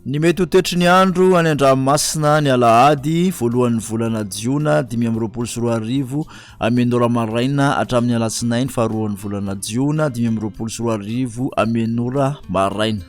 Ny mety ho toetry ny andro any Andranomasina ny Alahady voalohan'ny volana Jiona 2024 amen'ora maraina hatramin'ny Alatsinainy faharoan'ny volana Jiona 2024 amen'ora maraina.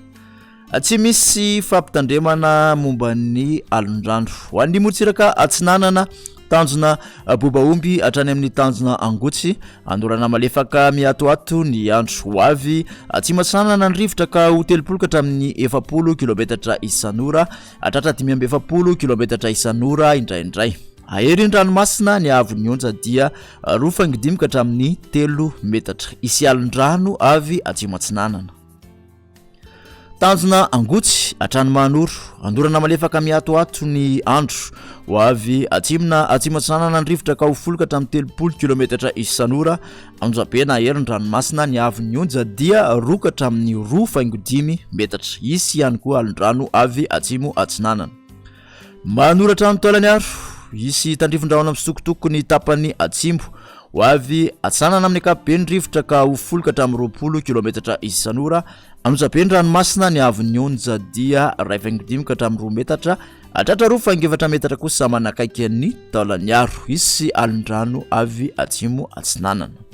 Tsy misy fampitandremana momba ny alondrano. Ho an'ny motsiraka atsinanana tanjona bobaomby hatrany amin'ny tanjona angotsy andorana malefaka miatoato ny andro ho avy tsy matsanana ny rivotra ka ho 30 hatramin'ny 40 km isan'ora hatratra 570 km isan'ora indraindray. Ahery ny ranomasina ny avy onja dia roafangidimika hatramin'ny 3 metatra isy alondrano avy atsimo atsinanana. Tanjona angotsy hatrany manoro andorana malefaka miatoato ny andro ho avy atsimo atsinanana ny rivotra ka ho 10 hatramin'ny 30 km isan'ora anjabena ahery ny ranomasina ny avy onja dia 2 hatramin'ny 2.5 metatra isy ihany koa alondrano avy atsimo atsinanana. Manoratra ny taolany aro isy tandrifon-drahona misokotoko ny tapany atsimo ho avy atsanana amin'ny ankapobeny rivotra ka ho 10 hatramin'ny 20 km isan'ora anjabeny ranomasina ny avy onja dia 2.5 hatramin'ny 2 metatra hatratra 2.7 metatra kosa manakaiky ny taolany aro isy alondrano avy atsimo atsinanana.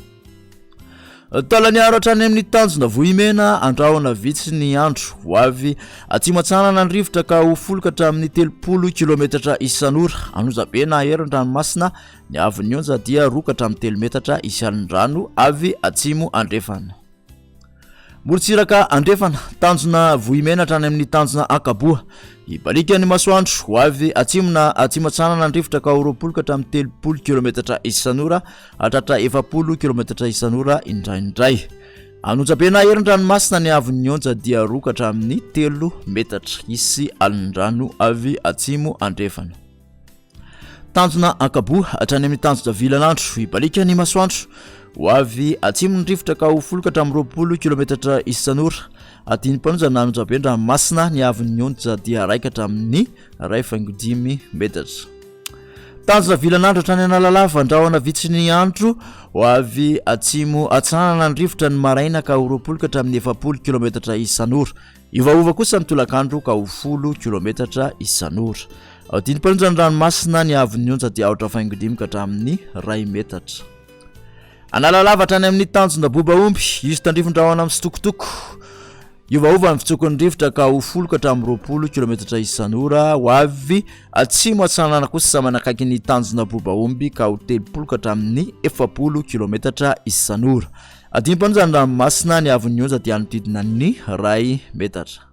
Taolany aro hatrany amin'ny tanjona vohimena andrahona vitsy ny andro ho avy atsimo atsanana ny rivotra ka ho 10 hatramin'ny 30 km isan'ora anjabena ahery ny ranomasina ny avy onja dia 2 hatramin'ny 3 metatra isy alondrano avy atsimo andrefana. Morotsiraka andrefana tanjona vohimena hatrany amin'ny tanjona akaboa ibalika ny masoandro ho avy atsimo atsanana ny rivotra ka ho 20 hatramin'ny 30 km isan'ora hatratra 40 km isan'ora indraindray. Anonjabena ahery ny ranomasina ny avy onja dia 2 hatramin'ny 3 metatra isy alondrano avy atsimo andrefana. Tanjona akaboa hatrany amin'ny tanjona vilanandro ibalika ny masoandro ho avy atsimo ny rivotra ka ho 10 hatramin'ny 20 km isan'ora atiny mpanonjana anonjabeny ranomasina ny avy onja dia 1 hatramin'ny 2.5 metatra. Tanjona vilanandro hatrany analalava andrahona vitsy ny andro ho avy atsimo atsanana ny rivotra ny maraina ka ho 20 hatramin'ny 40 km isan'ora iovaova kosa ny tolakandro ka ho 10 km isan'ora atiny mpanonjana ranomasina ny avy onja dia 2.5 hatramin'ny 2 metatra. Analalava hatrany amin'ny tanjona bobaomby izy tandrifon-drahona misitokotoko iovaova ny fitsokon'ny rivotra ka ho 10 hatramin'ny 20 km isan'ora ho avy atsimo atsanana kosa manakaiky ny tanjona bobaomby ka ho 30 hatramin'ny 40 km isan'ora atiny mpanonjana ranomasina ny avy onja dia anodidina ny 2 metatra.